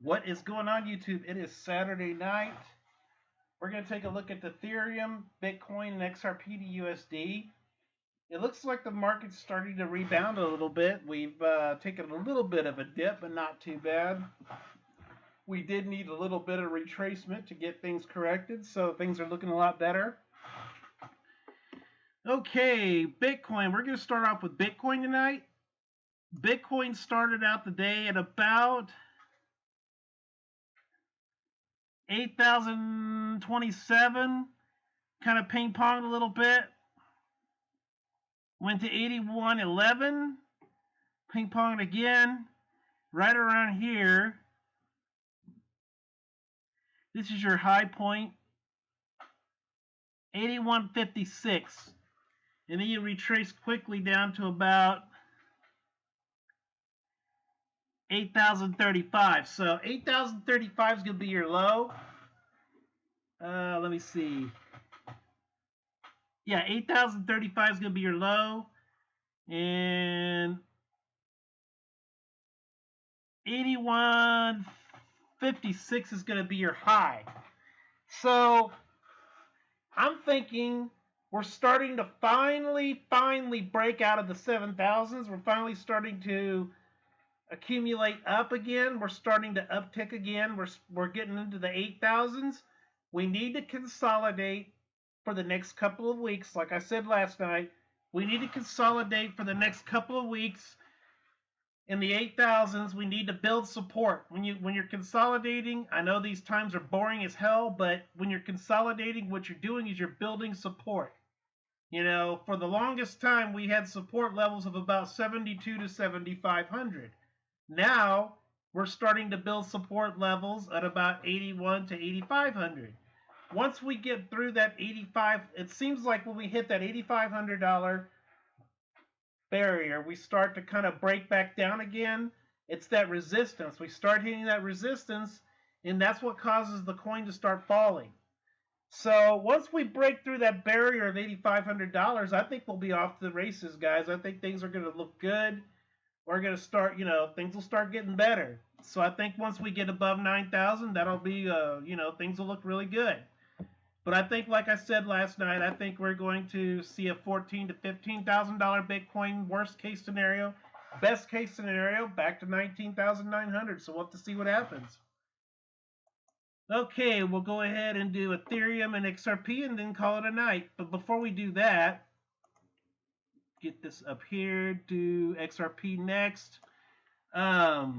What is going on, YouTube? It is Saturday night. We're going to take a look at the Ethereum, Bitcoin, and XRP to USD. It looks like the market's starting to rebound a little bit. We've taken a little bit of a dip, but not too bad. We did need a little bit of retracement to get things corrected, so things are looking a lot better. Okay, Bitcoin. We're going to start off with Bitcoin tonight. Bitcoin started out the day at about 8,027, kind of ping ponged a little bit, went to 81.11, ping ponged again, right around here. This is your high point, 81.56, and then you retrace quickly down to about 8,035. So 8,035 is going to be your low. Let me see. Yeah, 8,035 is going to be your low. And 81.56 is going to be your high. So I'm thinking we're starting to finally break out of the 7,000s. We're finally starting to accumulate up again. We're starting to uptick again. We're getting into the 8,000s. We need to consolidate for the next couple of weeks. Like I said last night, we need to consolidate for the next couple of weeks. In the 8,000s, we need to build support. When you're consolidating, I know these times are boring as hell, but when you're consolidating, what you're doing is you're building support. You know, for the longest time, we had support levels of about 72 to 7,500. Now, we're starting to build support levels at about 81 to 8,500. Once we get through that 85, it seems like when we hit that $8,500 barrier, we start to kind of break back down again. It's that resistance. We start hitting that resistance, and that's what causes the coin to start falling. So once we break through that barrier of $8,500, I think we'll be off to the races, guys. I think things are going to look good. We're going to start, things will start getting better. So I think once we get above 9,000, that'll be, things will look really good. But I think, like I said last night, I think we're going to see a $14,000 to $15,000 Bitcoin worst case scenario. Best case scenario, back to 19,900. So we'll have to see what happens. Okay, we'll go ahead and do Ethereum and XRP and then call it a night. But before we do that, get this up here, do XRP next. I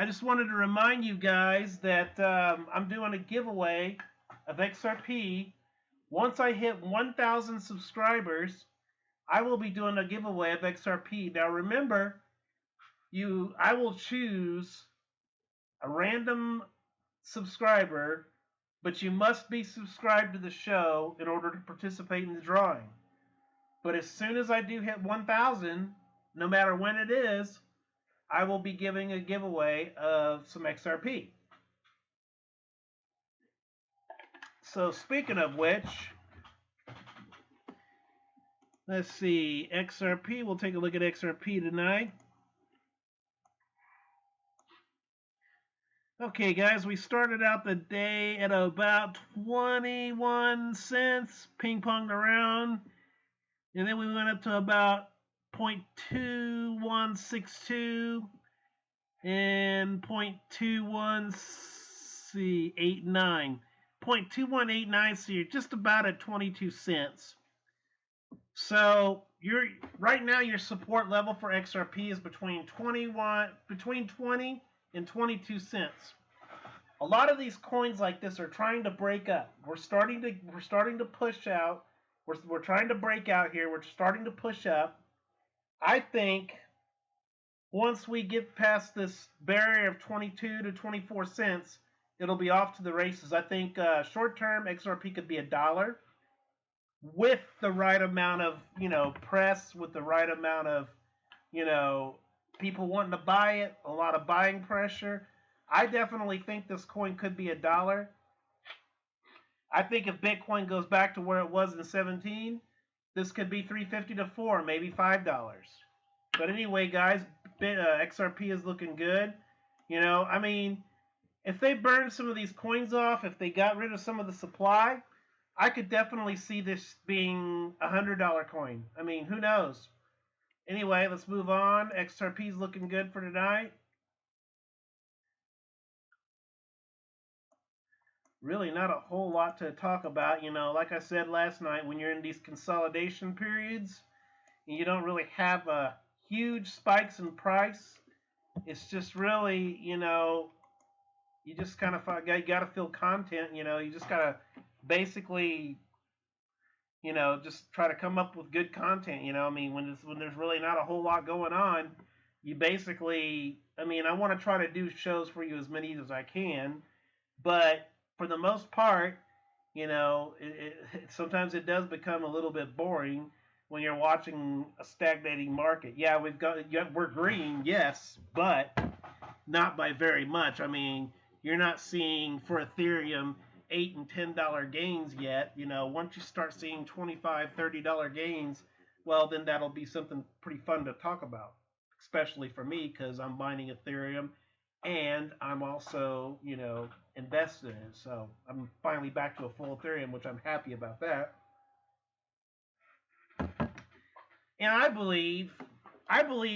just wanted to remind you guys that I'm doing a giveaway of XRP. Once I hit 1,000 subscribers, I will be doing a giveaway of XRP. Now remember, I will choose a random subscriber, but you must be subscribed to the show in order to participate in the drawing. But as soon as I do hit 1,000, no matter when it is, I will be giving a giveaway of some XRP. So speaking of which, let's see, XRP, we'll take a look at XRP tonight. Okay, guys, we started out the day at about 21 cents, ping-ponged around, and then we went up to about 0.2162 and 0.2189. 0.2189, so you're just about at 22 cents. So right now your support level for XRP is between 20 and 22 cents. A lot of these coins like this are trying to break up. We're starting to push out. We're trying to break out here. We're starting to push up. I think once we get past this barrier of 22 to 24 cents, it'll be off to the races. I think short-term XRP could be $1 with the right amount of, press, with the right amount of, people wanting to buy it, a lot of buying pressure. I definitely think this coin could be $1. I think if Bitcoin goes back to where it was in 17, this could be $3.50 to $4, maybe $5. But anyway, guys, XRP is looking good. I mean, if they burned some of these coins off, if they got rid of some of the supply, I could definitely see this being $100 coin. I mean, who knows? Anyway, let's move on. XRP's looking good for tonight. Really not a whole lot to talk about. Like I said last night, when you're in these consolidation periods and you don't really have a huge spikes in price, it's just really, you just kind of got to feel content. You just got to basically, just try to come up with good content. I mean, when there's really not a whole lot going on, you basically, I mean, I want to try to do shows for you as many as I can, but for the most part, sometimes it does become a little bit boring when you're watching a stagnating market. Yeah, we're green, yes, but not by very much. I mean, you're not seeing for Ethereum $8 and $10 gains yet. Once you start seeing $25, $30 gains, well, then that'll be something pretty fun to talk about, especially for me because I'm mining Ethereum and I'm also, invested in it. So I'm finally back to a full Ethereum, which I'm happy about that. And I believe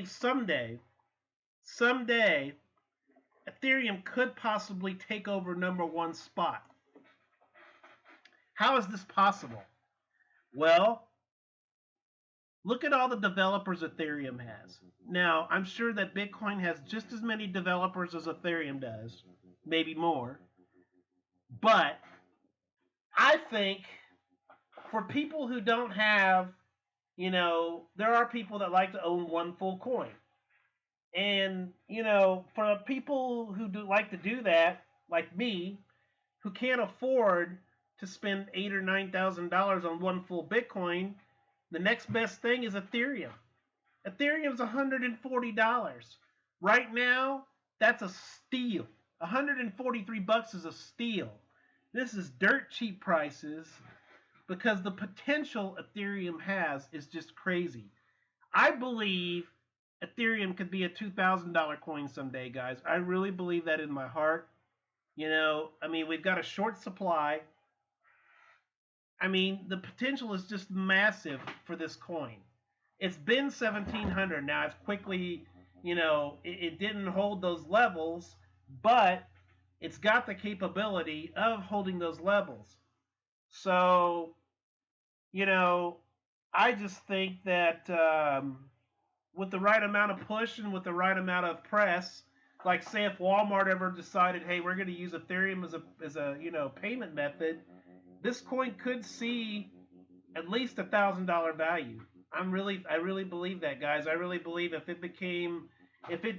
someday, Ethereum could possibly take over number one spot. How is this possible? Well, look at all the developers Ethereum has. Now, I'm sure that Bitcoin has just as many developers as Ethereum does, maybe more. But I think for people who don't have, there are people that like to own one full coin. And, for people who like to do that, like me, who can't afford to spend $8,000 or $9,000 on one full Bitcoin, the next best thing is Ethereum. Ethereum's $140. Right now, that's a steal. $143 is a steal. This is dirt cheap prices because the potential Ethereum has is just crazy. I believe Ethereum could be a $2,000 coin someday, guys. I really believe that in my heart. I mean, we've got a short supply. I mean, the potential is just massive for this coin. It's been 1700 now. It's quickly, it didn't hold those levels, but it's got the capability of holding those levels. So, you know, I just think that with the right amount of push and with the right amount of press, like say if Walmart ever decided, hey, we're going to use Ethereum as a payment method, this coin could see at least $1,000 value. I really believe that, guys. I really believe if it ever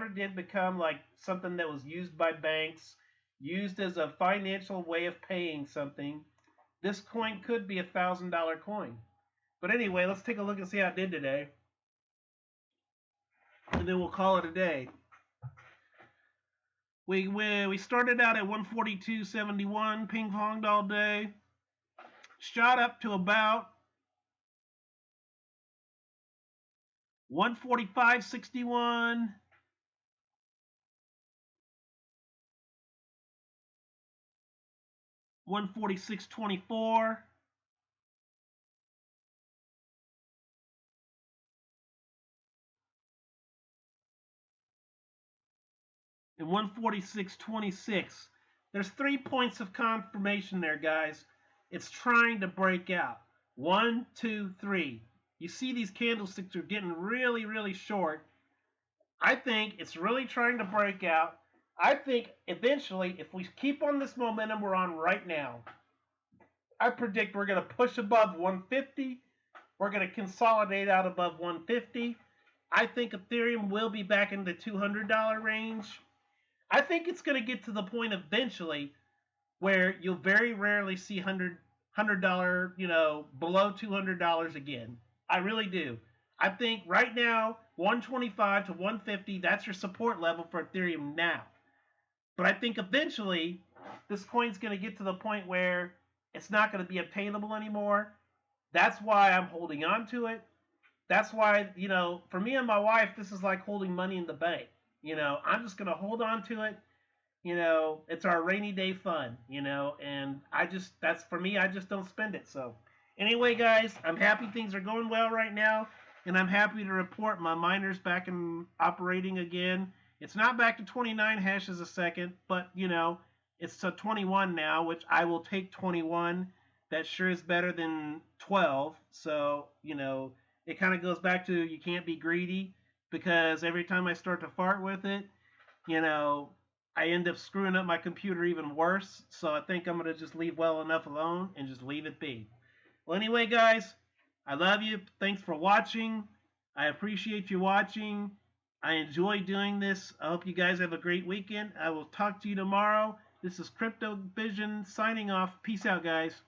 did become like something that was used by banks, used as a financial way of paying something, this coin could be $1,000 coin. But anyway, let's take a look and see how it did today, and then we'll call it a day. We started out at 142.71, ping ponged all day, shot up to about 145.61, 146.24, and 146.26. There's 3 points of confirmation there, guys. It's trying to break out. 1, 2, 3. You see these candlesticks are getting really, really short. I think it's really trying to break out. I think eventually, if we keep on this momentum we're on right now, I predict we're going to push above 150. We're going to consolidate out above 150. I think Ethereum will be back in the $200 range. I think it's going to get to the point eventually where you'll very rarely see $100, below $200 again. I really do. I think right now, 125 to 150, that's your support level for Ethereum now. But I think eventually, this coin's going to get to the point where it's not going to be obtainable anymore. That's why I'm holding on to it. That's why, for me and my wife, this is like holding money in the bank. I'm just gonna hold on to it. It's our rainy day fun, and that's for me. I just don't spend it. So, anyway, guys, I'm happy things are going well right now, and I'm happy to report my miner's back in operating again. It's not back to 29 hashes a second, but it's to 21 now, which I will take 21. That sure is better than 12. So, it kind of goes back to you can't be greedy because every time I start to fart with it, you know, I end up screwing up my computer even worse. So I think I'm going to just leave well enough alone and just leave it be. Well, anyway, guys, I love you. Thanks for watching. I appreciate you watching. I enjoy doing this. I hope you guys have a great weekend. I will talk to you tomorrow. This is Crypto Vision signing off. Peace out, guys.